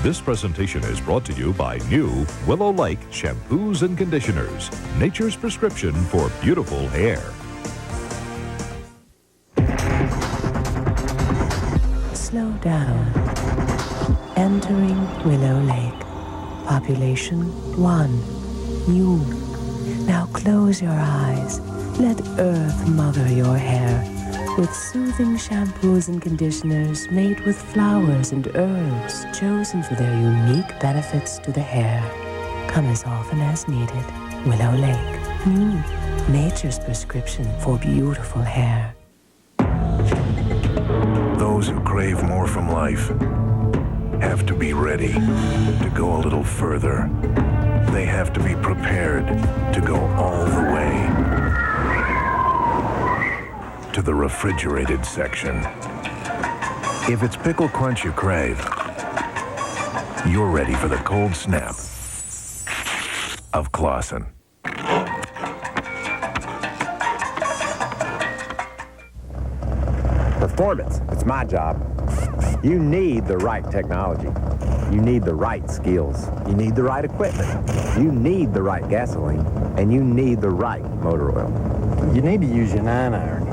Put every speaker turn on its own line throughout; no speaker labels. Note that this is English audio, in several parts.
This presentation is brought to you by new Willow Lake Shampoos and Conditioners. Nature's prescription for beautiful hair.
Slow down. Entering Willow Lake. Population 1. You. Now close your eyes. Let Earth mother your hair with soothing shampoos and conditioners made with flowers and herbs chosen for their unique benefits to the hair. Come as often as needed. Willow Lake. New. Nature's prescription for beautiful hair.
Those who crave more from life have to be ready to go a little further. They have to be prepared to go all the way. To the refrigerated section. If it's pickle crunch you crave, you're ready for the cold snap of Claussen.
Performance, it's my job. You need the right technology. You need the right skills. You need the right equipment. You need the right gasoline. And you need the right motor oil.
You need to use your 9-iron.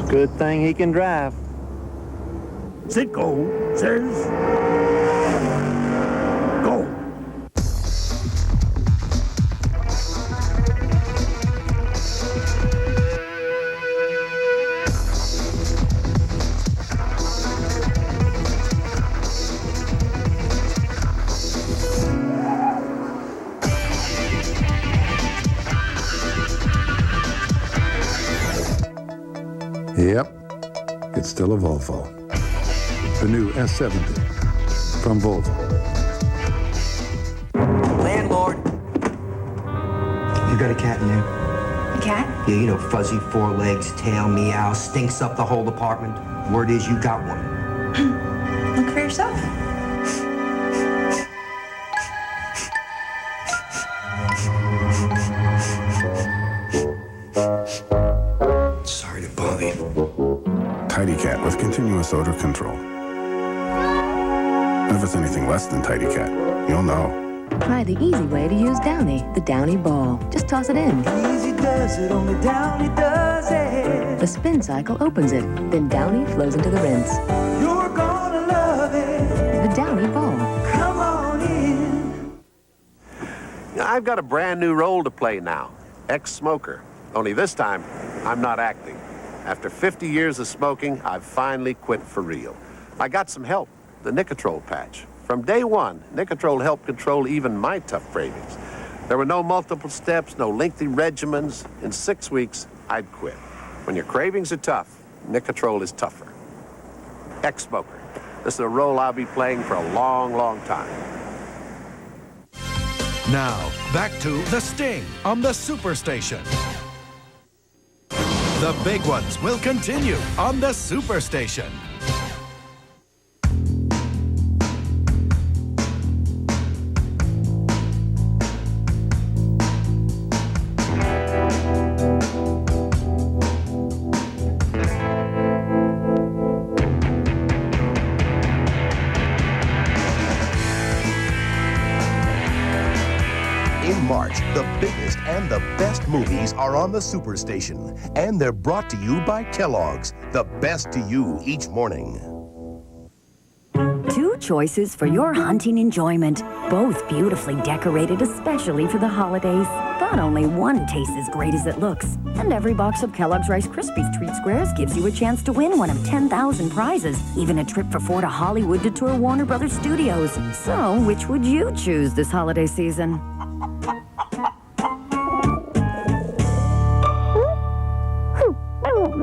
Good thing he can drive.
Sitco says go.
Yep, it's still a Volvo. The new S70 from Volvo.
Landlord. You got a cat in there?
A cat?
Yeah, you know, fuzzy, 4 legs, tail, meow, stinks up the whole apartment. Word is you got one.
Look for yourself.
Sorry to bother you.
Tidy Cat with continuous odor control. If it's anything less than Tidy Cat, you'll know.
Try the easy way to use Downy, the Downy ball. Just toss it in.
Easy does it, only Downy does it.
The spin cycle opens it, then Downy flows into the rinse.
You're gonna love it.
The Downy ball.
Come on in.
I've got a brand new role to play now, ex-smoker. Only this time, I'm not acting. After 50 years of smoking, I've finally quit for real. I got some help, the Nicotrol patch. From day one, Nicotrol helped control even my tough cravings. There were no multiple steps, no lengthy regimens. In 6 weeks, I'd quit. When your cravings are tough, Nicotrol is tougher. Ex-smoker. This is a role I'll be playing for a long, long time.
Now, back to The Sting on the Superstation. The big ones will continue on the Superstation.
March, the biggest and the best movies are on the Superstation, and they're brought to you by Kellogg's, the best to you each morning.
Two choices for your hunting enjoyment, both beautifully decorated especially for the holidays. But only one tastes as great as it looks, and every box of Kellogg's Rice Krispies Treat Squares gives you a chance to win one of 10,000 prizes, even a trip for 4 to Hollywood to tour Warner Brothers Studios. So, which would you choose this holiday season?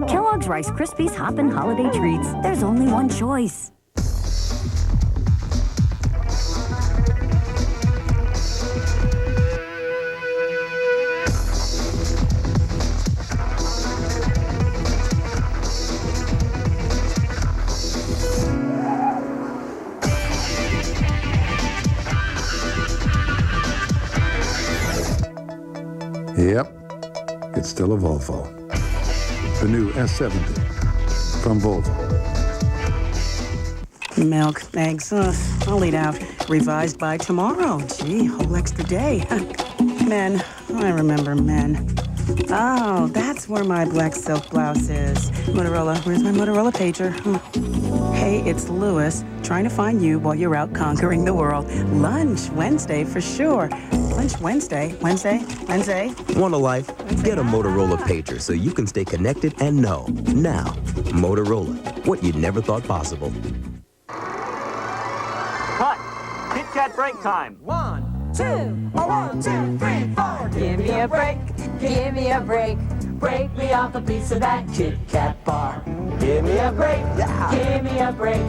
Kellogg's Rice Krispies Hoppin' Holiday Treats. There's only one choice.
Yep, it's still a Volvo. The new S70 from Volvo.
Milk, eggs, I'll eat out. Revised by tomorrow. Gee, whole extra day. Men, I remember men. Oh, that's where my black silk blouse is. Motorola, where's my Motorola pager? Hey, it's Lewis, trying to find you while you're out conquering the world. Lunch Wednesday for sure. Lunch Wednesday.
Want a life? Get a Motorola pager so you can stay connected and know. Now, Motorola, what you never thought possible.
Cut! Kit Kat break time.
1, 2, 1, 2, 3, 4. Give me a break, give me a break. Break me off a piece of that Kit Kat bar. Give me a break, give me a break.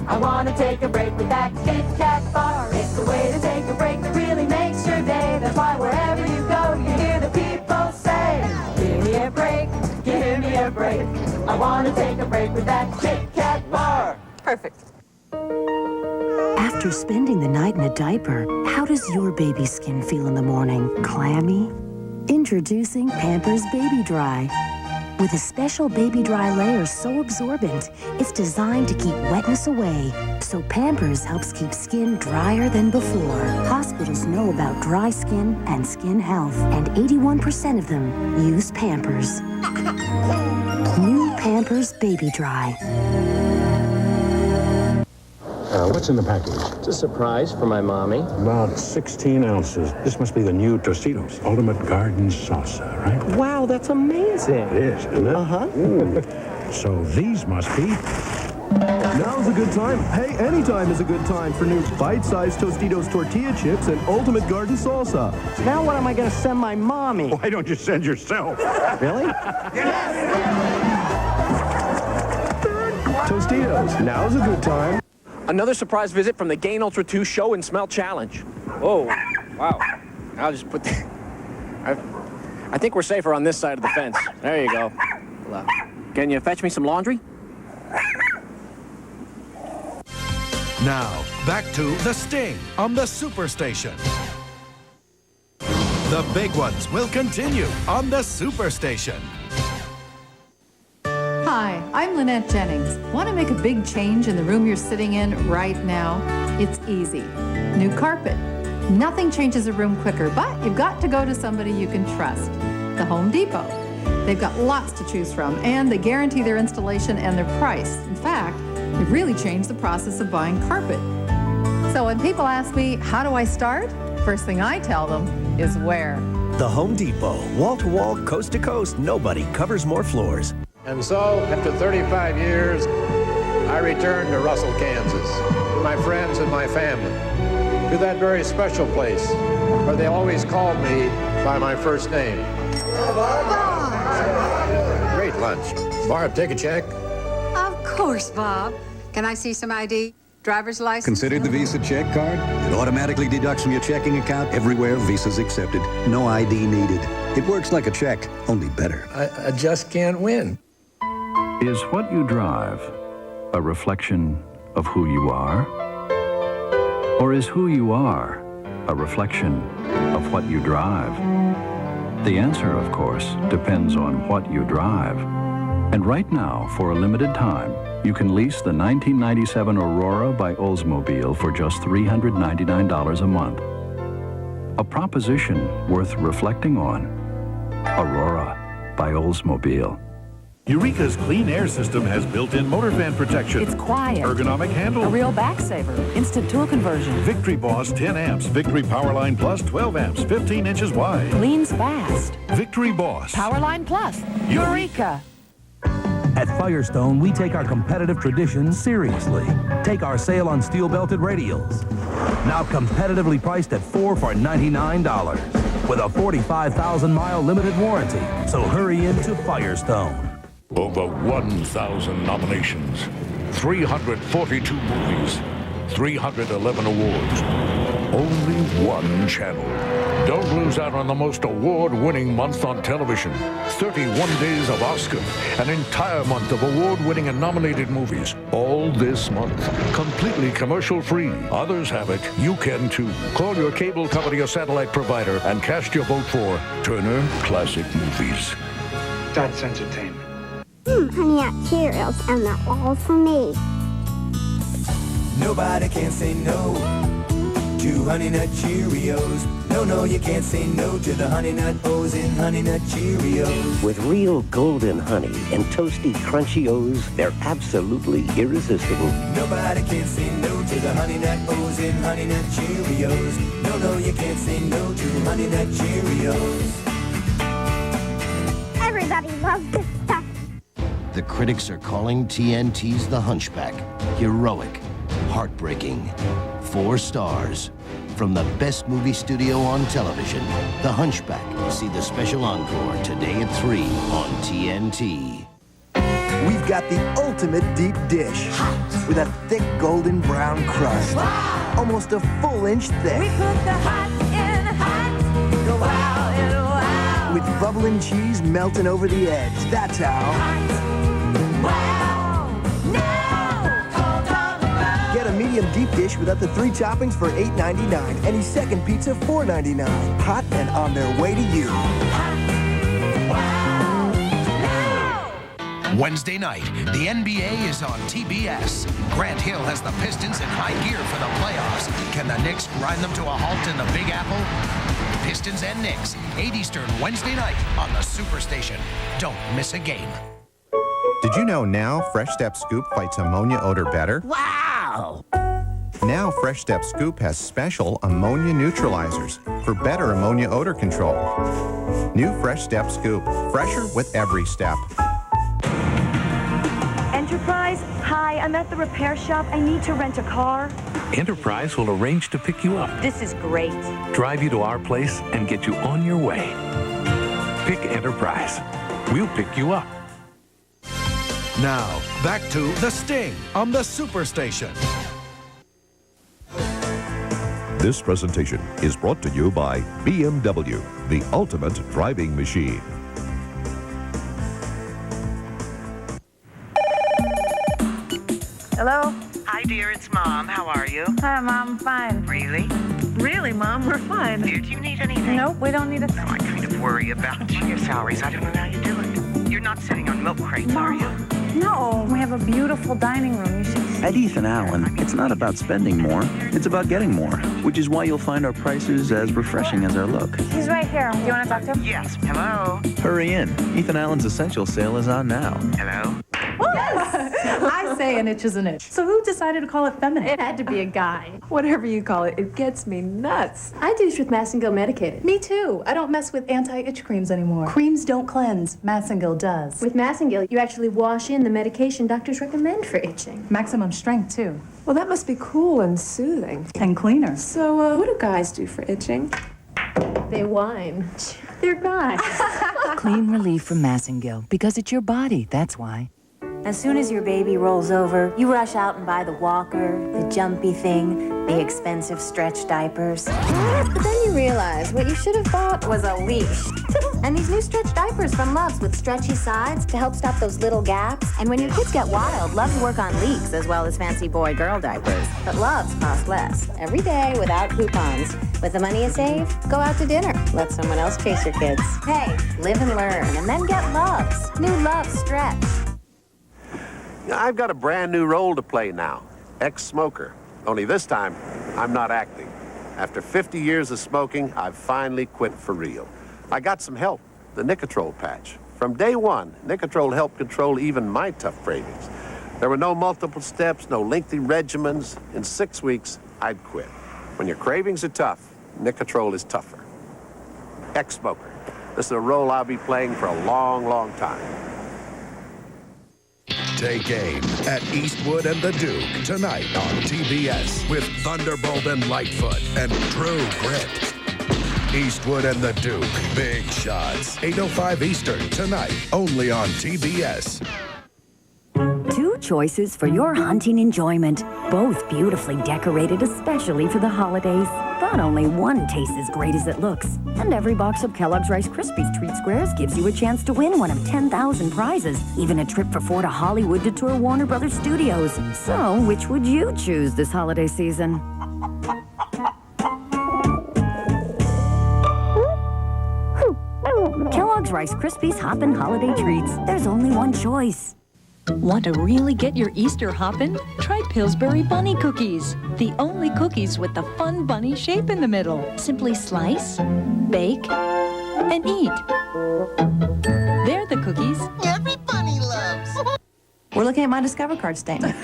I want to take a break with that Kit Kat bar. It's the way to take a break that really makes your day. That's why wherever you go, you hear the people say, give me a break, give me a break. I want to take a break with that Kit Kat bar. Perfect.
After spending the night in a diaper, how does your baby's skin feel in the morning? Clammy? Introducing Pampers Baby Dry. With a special Baby Dry layer so absorbent, it's designed to keep wetness away. So Pampers helps keep skin drier than before. Hospitals know about dry skin and skin health, and 81% of them use Pampers. New Pampers Baby Dry.
What's in the package?
It's a surprise for my mommy.
About 16 ounces. This must be the new Tostitos Ultimate Garden Salsa, right?
Wow, that's amazing.
It is, isn't it?
Uh-huh.
So these must be...
Now's a good time. Hey, anytime is a good time for new bite-sized Tostitos tortilla chips and Ultimate Garden Salsa.
Now what am I going to send my mommy?
Why don't you send yourself?
Really?
Tostitos, now's a good time.
Another surprise visit from the Gain Ultra 2 Show and Smell Challenge. Oh, wow. I'll just put I think we're safer on this side of the fence. There you go. Can you fetch me some laundry?
Now, back to The Sting on the Superstation. The big ones will continue on the Superstation.
Hi, I'm Lynette Jennings. Want to make a big change in the room you're sitting in right now? It's easy. New carpet. Nothing changes a room quicker, but you've got to go to somebody you can trust. The Home Depot. They've got lots to choose from, and they guarantee their installation and their price. In fact, they've really changed the process of buying carpet. So when people ask me, how do I start? First thing I tell them is where.
The Home Depot. Wall-to-wall, coast-to-coast, nobody covers more floors.
And so, after 35 years, I returned to Russell, Kansas, to my friends and my family, to that very special place where they always called me by my first name. Great lunch. Barb, take a check.
Of course, Bob. Can I see some ID? Driver's license?
Considered the Visa check card? It automatically deducts from your checking account everywhere Visa's accepted. No ID needed. It works like a check, only better.
I just can't win.
Is what you drive a reflection of who you are? Or is who you are a reflection of what you drive? The answer, of course, depends on what you drive. And right now, for a limited time, you can lease the 1997 Aurora by Oldsmobile for just $399 a month. A proposition worth reflecting on. Aurora by Oldsmobile.
Eureka's clean air system has built-in motor fan protection.
It's quiet.
Ergonomic handle.
A real back saver. Instant tool conversion.
Victory Boss 10 amps. Victory Powerline Plus 12 amps. 15 inches wide.
Cleans fast.
Victory Boss.
Powerline Plus. Eureka.
At Firestone, we take our competitive tradition seriously. Take our sale on steel-belted radials. Now competitively priced at $4 for $99 with a 45,000-mile limited warranty. So hurry into Firestone.
Over 1,000 nominations, 342 movies, 311 awards. Only one channel. Don't lose out on the most award-winning month on television. 31 days of Oscar, an entire month of award-winning and nominated movies. All this month, completely commercial-free. Others have it. You can too. Call your cable company or satellite provider and cast your vote for Turner Classic Movies.
That's entertainment.
Honey Nut Cheerios, and they're all for me.
Nobody can say no to Honey Nut Cheerios. No, you can't say no to the Honey Nut O's in Honey Nut Cheerios.
With real golden honey and toasty crunchy O's, they're absolutely irresistible.
Nobody can say no to the Honey Nut O's in Honey Nut Cheerios. No, you can't say no to Honey Nut Cheerios.
Everybody loves this stuff.
The critics are calling TNT's The Hunchback heroic, heartbreaking, 4 stars. From the best movie studio on television, The Hunchback. See the special encore today at 3 on TNT.
We've got the ultimate deep dish with a thick golden brown crust, almost a full inch thick.
We put the hot in hot, go wow and wow.
With bubbling cheese melting over the edge. That's how.
Wow, now, hold on.
Get a medium deep dish without the 3 toppings for $8.99. Any second pizza $4.99. Hot and on their way to you.
Wednesday night, the NBA is on TBS. Grant Hill has the Pistons in high gear for the playoffs. Can the Knicks grind them to a halt in the Big Apple? Pistons and Knicks, 8 Eastern, Wednesday night on the Superstation. Don't miss a game.
Did you know now Fresh Step Scoop fights ammonia odor better?
Wow!
Now Fresh Step Scoop has special ammonia neutralizers for better ammonia odor control. New Fresh Step Scoop, fresher with every step.
Enterprise? Hi, I'm at the repair shop. I need to rent a car.
Enterprise will arrange to pick you up,
This is great.
drive you to our place, and get you on your way. Pick Enterprise. We'll pick you up.
Now, back to The Sting on the Superstation.
This presentation is brought to you by BMW, the ultimate driving machine.
Hello?
Hi, dear. It's Mom. How are you?
Hi, Mom. Fine.
Really?
Really, Mom? We're fine.
Dear, do you need anything?
Nope, we don't need a thing.
No, I kind of worry about your salaries. I don't know how you do it. You're not sitting on milk crates, are you?
No, we have a beautiful dining room. You should see.
At Ethan Allen, it's not about spending more, it's about getting more, which is why you'll find our prices as refreshing as our look.
He's right here. Do you want to talk to him?
Yes. Hello?
Hurry in. Ethan Allen's essential sale is on now.
Hello?
I say an itch is an itch. So who decided to call it feminine?
It had to be a guy. Whatever you call it, it gets me nuts. I douche with Massengill medicated.
Me too. I don't mess with anti-itch creams anymore. Creams don't cleanse. Massengill does.
With Massengill, you actually wash in the medication doctors recommend for itching.
Maximum strength too.
Well, that must be cool and soothing.
And cleaner.
So, what do guys do for itching? They whine. They're guys.
Clean relief from Massengill, because it's your body, that's why.
As soon as your baby rolls over, you rush out and buy the walker, the jumpy thing, the expensive stretch diapers. But then you realize what you should have bought was a leash. And these new stretch diapers from Love's with stretchy sides to help stop those little gaps. And when your kids get wild, Love's work on leaks as well as fancy boy-girl diapers. But Love's cost less. Every day without coupons. With the money you save, go out to dinner. Let someone else chase your kids. Hey, live and learn, and then get Love's. New Love's Stretch.
I've got a brand new role to play now, ex-smoker. Only this time, I'm not acting. After 50 years of smoking, I've finally quit for real. I got some help, the Nicotrol patch. From day one, Nicotrol helped control even my tough cravings. There were no multiple steps, no lengthy regimens. In 6 weeks, I'd quit. When your cravings are tough, Nicotrol is tougher. Ex-smoker. This is a role I'll be playing for a long, long time.
Take aim at Eastwood and the Duke tonight on TBS with Thunderbolt and Lightfoot and True Grit. Eastwood and the Duke, big shots. 8:05 Eastern tonight, only on TBS.
2 choices for your hunting enjoyment, both beautifully decorated especially for the holidays. But only one tastes as great as it looks. And every box of Kellogg's Rice Krispies Treat Squares gives you a chance to win one of 10,000 prizes, even a trip for 4 to Hollywood to tour Warner Brothers Studios. So, which would you choose this holiday season? Kellogg's Kellogg's Rice Krispies Hoppin' Holiday Treats. There's only one choice.
Want to really get your Easter hoppin'? Try Pillsbury Bunny Cookies. The only cookies with the fun bunny shape in the middle. Simply slice, bake, and eat. They're the cookies
every bunny loves.
We're looking at my Discover card statement.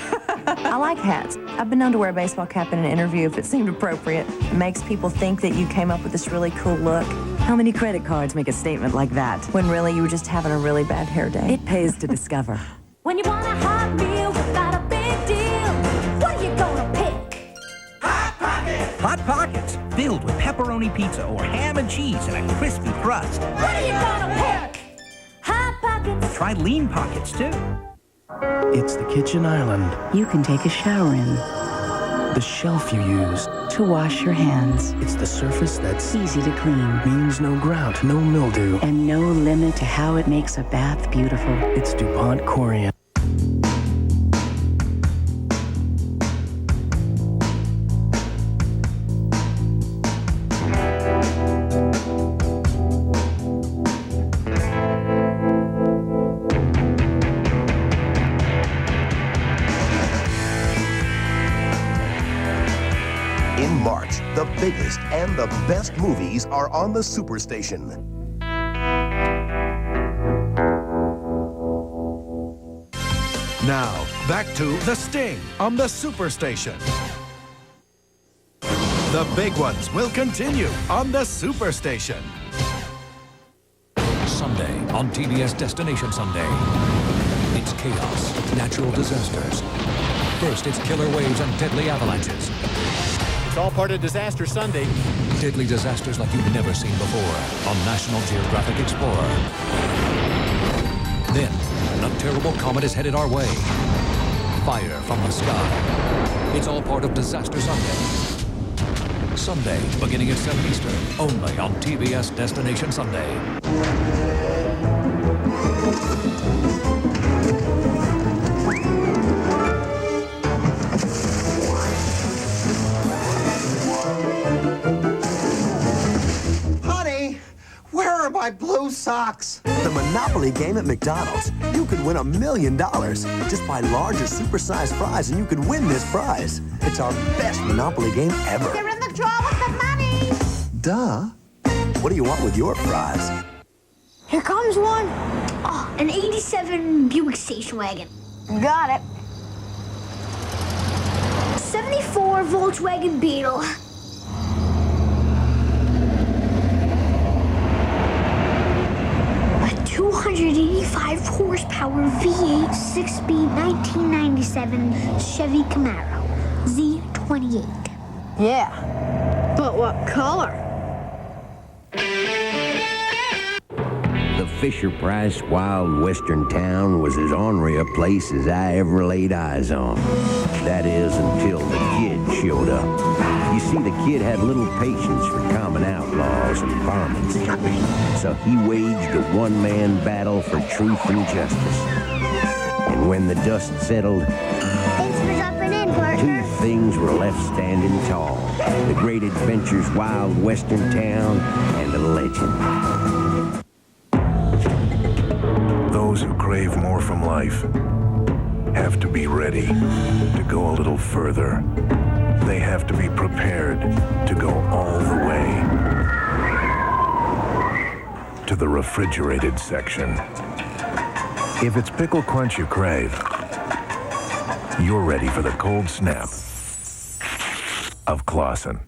I like hats. I've been known to wear a baseball cap in an interview if it seemed appropriate. It makes people think that you came up with this really cool look.
How many credit cards make a statement like that?
When really you were just having a really bad hair day.
It pays to Discover.
When you want a hot meal without a big deal, what are you gonna pick? Hot Pockets!
Hot Pockets, filled with pepperoni pizza or ham and cheese and a crispy crust.
What are you gonna pick? Hot Pockets!
Try Lean Pockets, too.
It's the kitchen island.
You can take a shower in.
The shelf you use
to wash your hands.
It's the surface that's
easy to clean.
Means no grout, no mildew.
And no limit to how it makes a bath beautiful.
It's DuPont Corian.
The biggest and the best movies are on the Superstation.
Now, back to The Sting on the Superstation. The big ones will continue on the Superstation.
Sunday on TBS Destination Sunday. It's chaos, natural disasters. First, it's killer waves and deadly avalanches.
It's all part of Disaster Sunday.
Deadly disasters like you've never seen before on National Geographic Explorer. Then, a terrible comet is headed our way. Fire from the sky. It's all part of Disaster Sunday. Sunday, beginning at 7 Eastern, only on TBS Destination Sunday.
My blue socks. The Monopoly game at McDonald's. You could win $1 million. Just buy larger supersized fries and you could win this prize. It's our best Monopoly game ever.
You're in the draw with the money.
Duh. What do you want with your fries?
Here comes one. Oh, an 87 Buick station wagon. Got it. 74 Volkswagen Beetle. A 285 horsepower V8 6-speed 1997 Chevy Camaro Z28. Yeah, but what color?
The Fisher-Price Wild Western Town was as ornery a place as I ever laid eyes on. That is, until the kid showed up. You see, the kid had little patience for common outlaws and varmints. So he waged a one-man battle for truth and justice. And when the dust settled,
Thanks for dropping in, partner.
two things were left standing tall. The Great Adventures Wild Western Town and a legend.
Those who crave more from life have to be ready to go a little further. They have to be prepared to go all the way. To the refrigerated section. If it's pickle crunch you crave, you're ready for the cold snap of Claussen.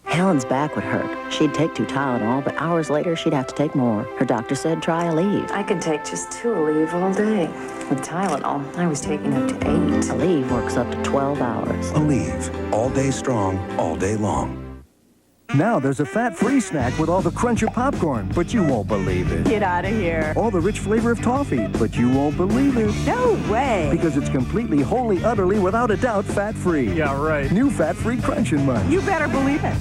Helen's back would hurt. She'd take 2 Tylenol, but hours later she'd have to take more. Her doctor said try Aleve.
I could take just 2 Aleve all day. With Tylenol, I was taking up to 8.
Aleve works up to 12 hours.
Aleve, all day strong, all day long.
Now there's a fat-free snack with all the Cruncher popcorn, but you won't believe it.
Get out of here.
All the rich flavor of toffee, but you won't believe it.
No way.
Because it's completely, wholly, utterly, without a doubt, fat-free.
Yeah, right.
New fat-free Crunch and Munch.
You better believe it.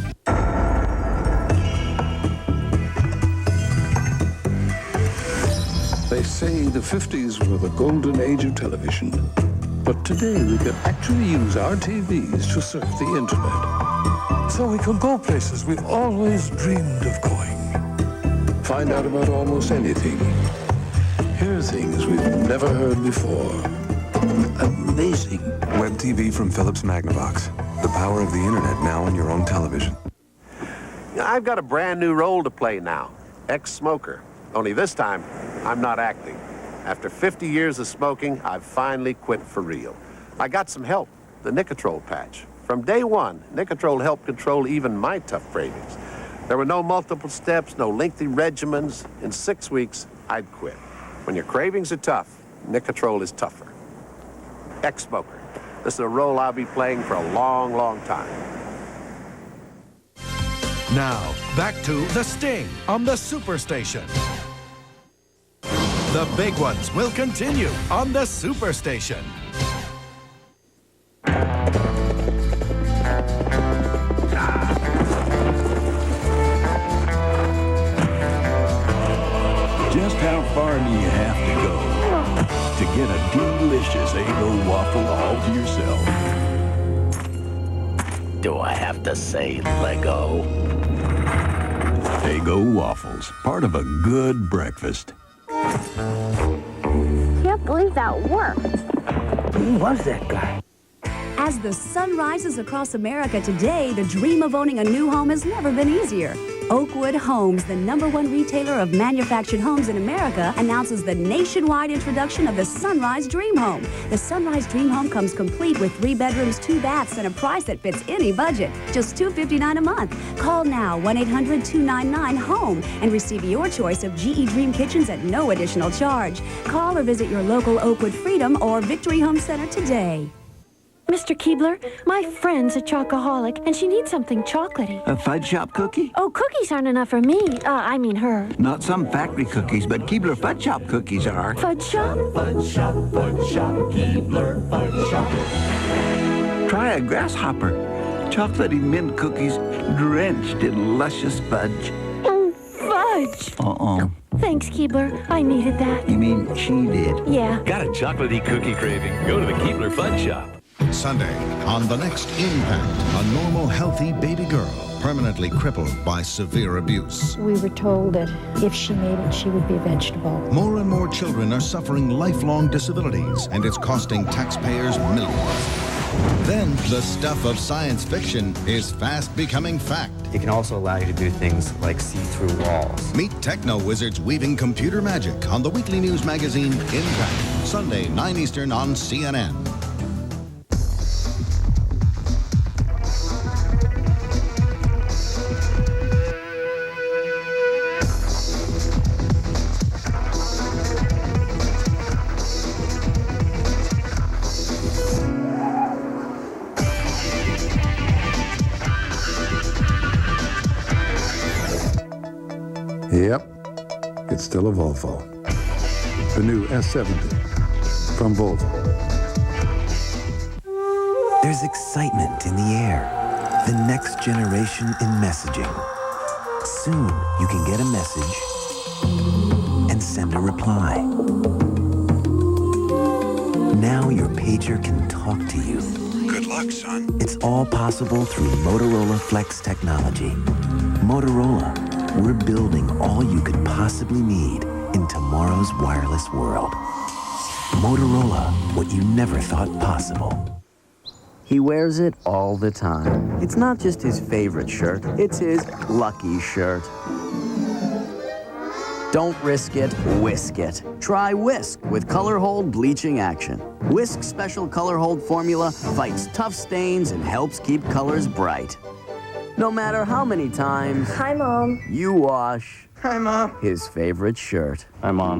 They say the 50s were the golden age of television. But today we can actually use our TVs to surf the internet. So we could go places we always dreamed of going. Find out about almost anything. Hear things we've never heard before. Amazing.
Web TV from Philips Magnavox. The power of the internet now on your own television.
I've got a brand new role to play now, ex-smoker. Only this time, I'm not acting. After 50 years of smoking, I've finally quit for real. I got some help, the Nicotrol patch. From day one, Nicotrol helped control even my tough cravings. There were no multiple steps, no lengthy regimens. In 6 weeks, I'd quit. When your cravings are tough, Nicotrol is tougher. Ex-smoker. This is a role I'll be playing for a long, long time.
Now, back to The Sting on the Superstation. The big ones will continue on the Superstation.
Just how far do you have to go to get a delicious Eggo waffle all to yourself?
Do I have to say Lego?
Eggo waffles, part of a good breakfast.
Can't believe that worked.
Who was that guy?
As the sun rises across America today, the dream of owning a new home has never been easier. Oakwood Homes, the #1 retailer of manufactured homes in America, announces the nationwide introduction of the Sunrise Dream Home. The Sunrise Dream Home comes complete with 3 bedrooms, 2 baths, and a price that fits any budget. Just $259 a month. Call now, 1-800-299-HOME, and receive your choice of GE Dream Kitchens at no additional charge. Call or visit your local Oakwood Freedom or Victory Home Center today.
Mr. Keebler, my friend's a chocoholic, and she needs something chocolatey.
A fudge shop cookie?
Oh, cookies aren't enough for me. I mean her.
Not some factory cookies, but Keebler Fudge Shop cookies are.
Fudge shop?
Fudge shop, Keebler Fudge Shop. Try a grasshopper. Chocolatey mint cookies drenched in luscious fudge.
Fudge!
Uh-oh.
Thanks, Keebler. I needed that.
You mean she did?
Yeah.
Got a chocolatey cookie craving? Go to the Keebler Fudge Shop.
Sunday, on The Next Impact, a normal, healthy baby girl permanently crippled by severe abuse.
We were told that if she made it, she would be a vegetable.
More and more children are suffering lifelong disabilities, and it's costing taxpayers millions. Then, the stuff of science fiction is fast becoming fact.
It can also allow you to do things like see through walls.
Meet techno-wizards weaving computer magic on the weekly news magazine Impact. Sunday, 9 Eastern on CNN.
Yep, it's still a Volvo. The new S70 from Volvo.
There's excitement in the air. The next generation in messaging. Soon, you can get a message and send a reply. Now your pager can talk to you.
Good luck, son.
It's all possible through Motorola Flex technology. Motorola, we're building all you could possibly need in tomorrow's wireless world. Motorola, what you never thought possible.
He wears it all the time. It's not just his favorite shirt, it's his lucky shirt. Don't risk it, whisk it. Try Whisk with Color Hold bleaching action. Whisk's special Color Hold formula fights tough stains and helps keep colors bright. No matter how many times...
Hi, Mom.
...you wash...
Hi, Mom.
...his favorite shirt. Hi, Mom.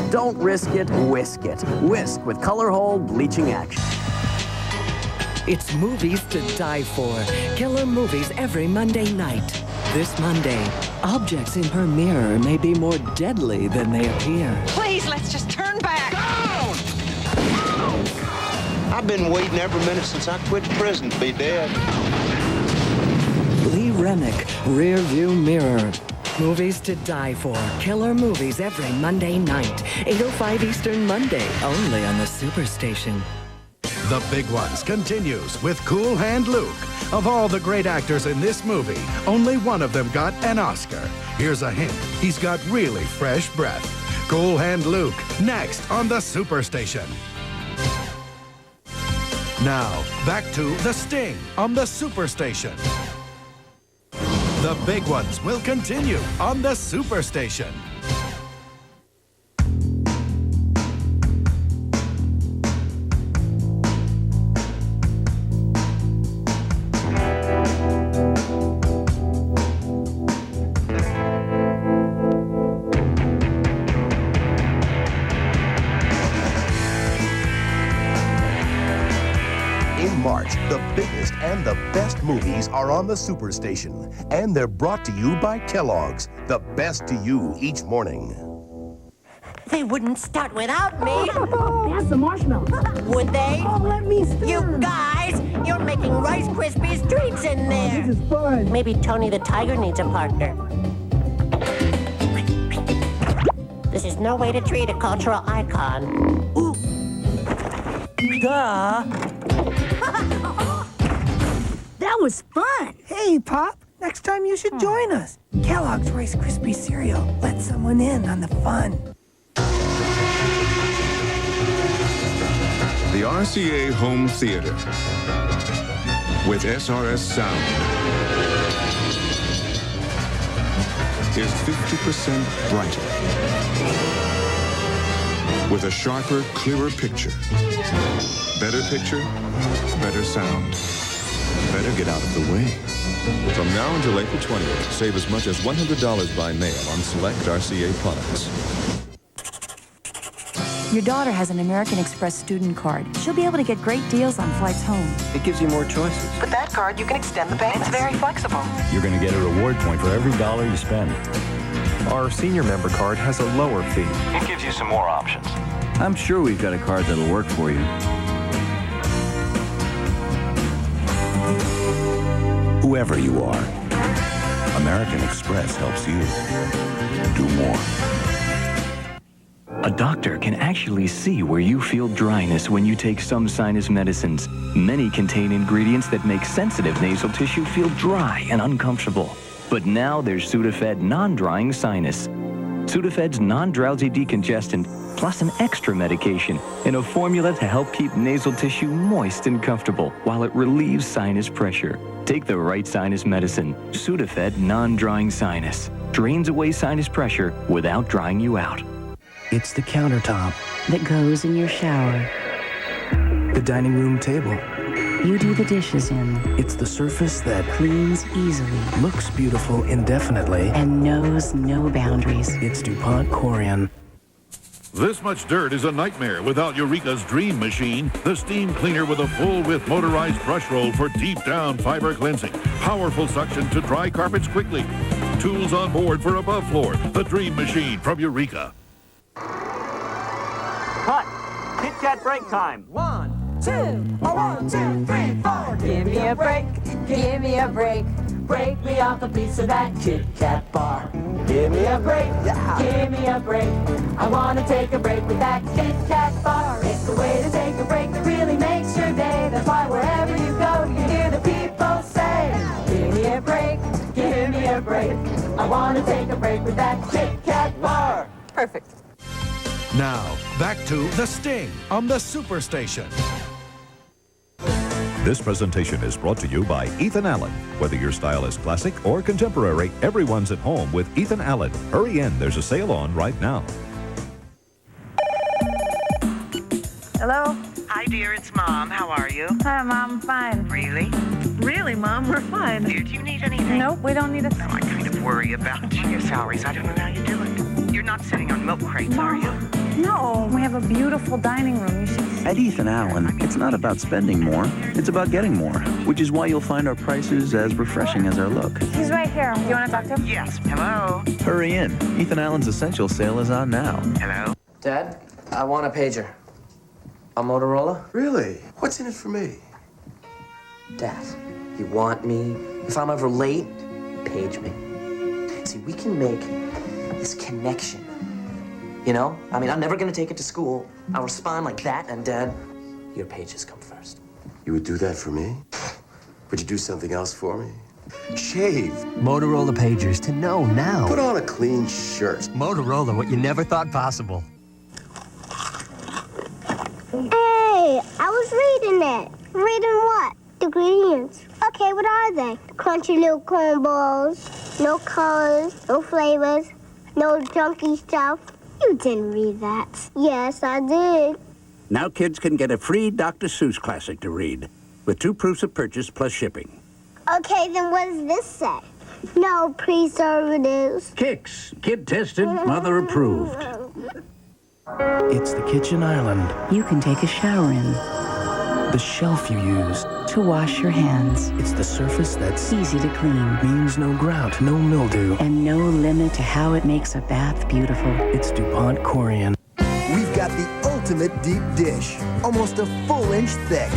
Don't risk it, whisk it. Whisk with Color Hold bleaching action.
It's movies to die for. Killer movies every Monday night. This Monday, objects in her mirror may be more deadly than they appear.
Please, let's just turn back.
Down! I've been waiting every minute since I quit prison to be dead.
Lee Remick, Rear View Mirror. Movies to die for. Killer movies every Monday night. 8:05 Eastern Monday, only on the Superstation.
The Big Ones continues with Cool Hand Luke Of all the great actors in this movie, only one of them got an Oscar. Here's a hint. He's got really fresh breath. Cool Hand Luke, next on the Superstation. Now, back to The Sting on the Superstation. The big ones will continue on the Superstation.
March, the biggest and the best movies are on the Superstation, and they're brought to you by Kellogg's, the best to you each morning.
They wouldn't start without me.
That's the marshmallows.
Would they?
Oh, let me stir.
You guys, you're making Rice Krispies treats in there.
This is fun.
Maybe Tony the Tiger needs a partner. This is no way to treat a cultural icon. Ooh. Duh.
That was fun.
Hey, Pop. Next time you should join us. Kellogg's Rice Krispies cereal. Let someone in on the fun.
The RCA Home Theater with SRS Sound is 50% brighter with a sharper, clearer picture. Better picture, better sound. Better get out of the way.
From now until April 20th, save as much as $100 by mail on select RCA products.
Your daughter has an American Express student card. She'll be able to get great deals on flights home.
It gives you more choices.
With that card, you can extend the payments. It's very flexible.
You're going to get a reward point for every dollar you spend.
Our senior member card has a lower fee.
It gives you some more options.
I'm sure we've got a card that'll work for you.
Whoever you are, American Express helps you do more.
A doctor can actually see where you feel dryness when you take some sinus medicines. Many contain ingredients that make sensitive nasal tissue feel dry and uncomfortable. But now there's Sudafed non-drying sinus. Sudafed's non-drowsy decongestant, plus an extra medication in a formula to help keep nasal tissue moist and comfortable while it relieves sinus pressure. Take the right sinus medicine. Sudafed non-drying sinus. Drains away sinus pressure without drying you out.
It's the countertop.
That goes in your shower.
The dining room table.
You do the dishes in.
It's the surface that
cleans easily.
Looks beautiful indefinitely.
And knows no boundaries.
It's DuPont Corian.
This much dirt is a nightmare without Eureka's Dream Machine, the steam cleaner with a full-width motorized brush roll for deep-down fiber cleansing. Powerful suction to dry carpets quickly. Tools on board for above floor. The Dream Machine from Eureka.
Cut! Kit Kat break time.
1, 2, 1, 2, 3, 4. Give me a break, give me a break. Break me off a piece of that Kit Kat bar. Give me a break, give me a break. I want to take a break with that Kit Kat bar. It's the way to take a break that really makes your day. That's why wherever you go, you hear the people say, give me a break, give me a break. I want to take a break with that Kit Kat bar. Perfect.
Now, back to The Sting on the Superstation.
This presentation is brought to you by Ethan Allen. Whether your style is classic or contemporary, everyone's at home with Ethan Allen. Hurry in, there's a sale on right now.
Hello?
Hi, dear, it's Mom. How are you?
Hi, Mom. Fine.
Really?
Really, Mom? We're fine.
Dear, do you need anything?
Nope, we don't need a thing.
I kind of worry about your salaries. I don't know how you do it. You're not sitting on milk crates, are you?
No, we have a beautiful dining room. You should see.
At Ethan Allen, it's not about spending more, it's about getting more, which is why you'll find our prices as refreshing as our look.
He's right here. Do you want to talk to him?
Yes. Hello?
Hurry in. Ethan Allen's Essential Sale is on now.
Hello?
Dad, I want a pager. A Motorola?
Really? What's in it for me?
Dad, you want me? If I'm ever late, page me. See, we can make this connection. You know? I mean, I'm never gonna take it to school. I'll respond like that, and Dad, your pages come first.
You would do that for me? Would you do something else for me? Shave.
Motorola pagers to know now.
Put on a clean shirt.
Motorola, what you never thought possible.
Hey, I was reading it. Reading what? The ingredients. Okay, what are they? Crunchy little corn balls, no colors, no flavors, no junky stuff. You didn't read that. Yes, I did.
Now kids can get a free Dr. Seuss classic to read with 2 proofs of purchase plus shipping.
Okay, then what does this say? No preservatives.
Kicks. Kid tested, mother approved.
It's the kitchen island.
You can take a shower in.
The shelf you use
to wash your hands.
It's the surface that's
easy to clean.
Means no grout, no mildew.
And no limit to how it makes a bath beautiful.
It's DuPont Corian.
We've got the ultimate deep dish. Almost a full inch thick.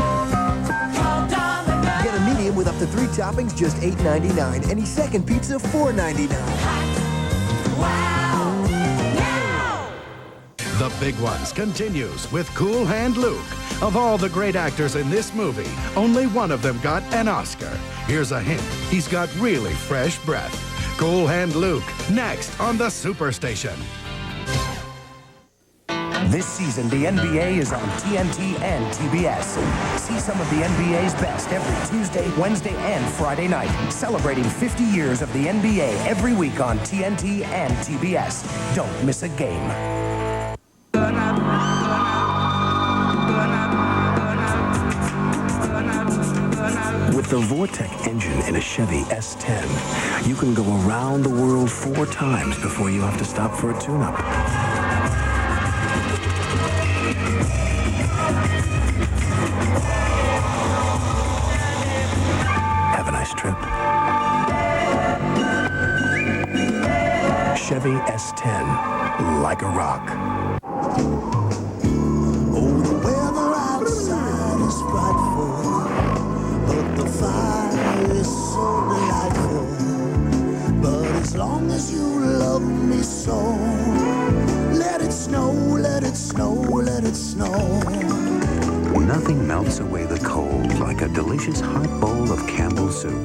Get a medium with up to 3 toppings, just $8.99. Any second pizza, $4.99.
The Big Ones continues with Cool Hand Luke. Of all the great actors in this movie, only one of them got an Oscar. Here's a hint. He's got really fresh breath. Cool Hand Luke, next on the Superstation.
This season, the NBA is on TNT and TBS. See some of the NBA's best every Tuesday, Wednesday, and Friday night. Celebrating 50 years of the NBA every week on TNT and TBS. Don't miss a game.
With the Vortec engine in a Chevy S10, you can go around the world 4 times before you have to stop for a tune-up. Have a nice trip. Chevy S10, like a rock.
Oh, the weather outside is frightful, but the fire is so delightful. But as long as you love me so, let it snow, let it snow, let it snow.
Nothing melts away the cold like a delicious hot bowl of Campbell's soup.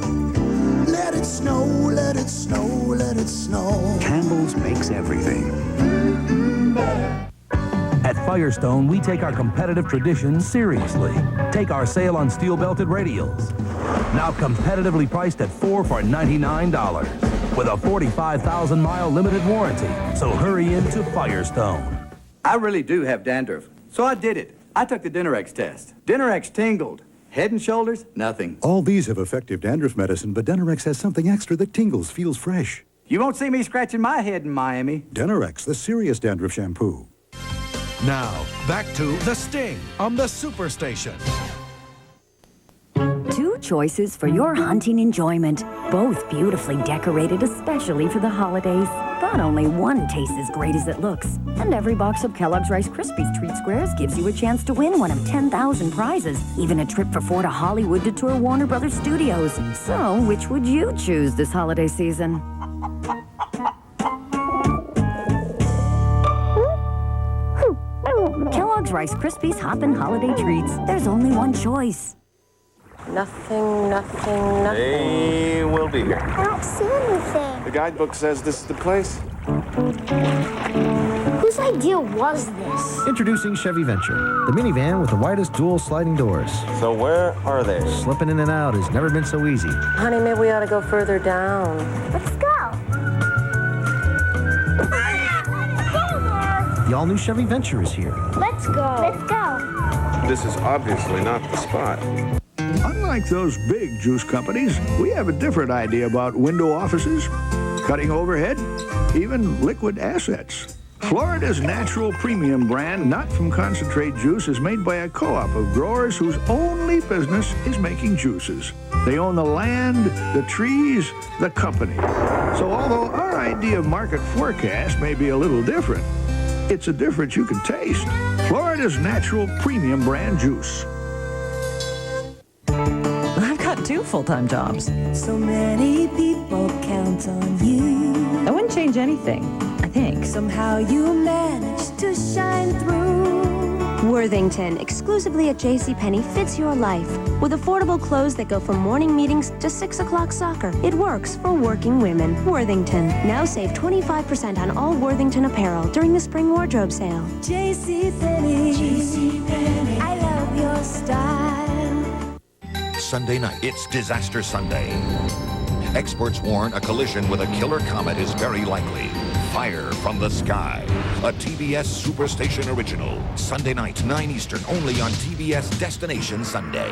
Let it snow, let it snow, let it snow.
Campbell's makes everything.
At Firestone, we take our competitive traditions seriously. Take our sale on steel-belted radials. Now competitively priced at 4 for $99 with a 45,000-mile limited warranty. So hurry into Firestone.
I really do have dandruff, so I did it. I took the Dinerex test. Dinerex tingled. Head and shoulders, nothing.
All these have effective dandruff medicine, but Dinerex has something extra that tingles, feels fresh.
You won't see me scratching my head in Miami.
Dinerex, the serious dandruff shampoo.
Now, back to The Sting on the Superstation.
2 choices for your hunting enjoyment, both beautifully decorated especially for the holidays. But only one tastes as great as it looks. And every box of Kellogg's Rice Krispies Treat Squares gives you a chance to win one of 10,000 prizes, even a trip for 4 to Hollywood to tour Warner Brothers Studios. So, which would you choose this holiday season? Kellogg's Rice Krispies Hoppin' Holiday Treats. There's only one choice.
Nothing.
They will be here.
I don't see anything.
The guidebook says this is the place.
Whose idea was this?
Introducing Chevy Venture, the minivan with the widest dual sliding doors.
So where are they?
Slipping in and out has never been so easy.
Honey, maybe we ought to go further down.
Let's go.
The all-new Chevy Venture is here.
Let's go. Let's go.
This is obviously not the spot.
Unlike those big juice companies, we have a different idea about window offices, cutting overhead, even liquid assets. Florida's natural premium brand, not from concentrate juice, is made by a co-op of growers whose only business is making juices. They own the land, the trees, the company. So although our idea of market forecast may be a little different, it's a difference you can taste. Florida's natural premium brand juice.
I've got 2 full-time jobs.
So many people count on you.
I wouldn't change anything, I think.
Somehow you manage to shine through.
Worthington, exclusively at JCPenney, fits your life. With affordable clothes that go from morning meetings to 6 o'clock soccer. It works for working women. Worthington. Now save 25% on all Worthington apparel during the spring wardrobe sale.
JCPenney. JCPenney. I love your style.
Sunday night, it's Disaster Sunday. Experts warn a collision with a killer comet is very likely. Fire from the Sky, a TBS Superstation original. Sunday night, 9 Eastern, only on TBS Destination Sunday.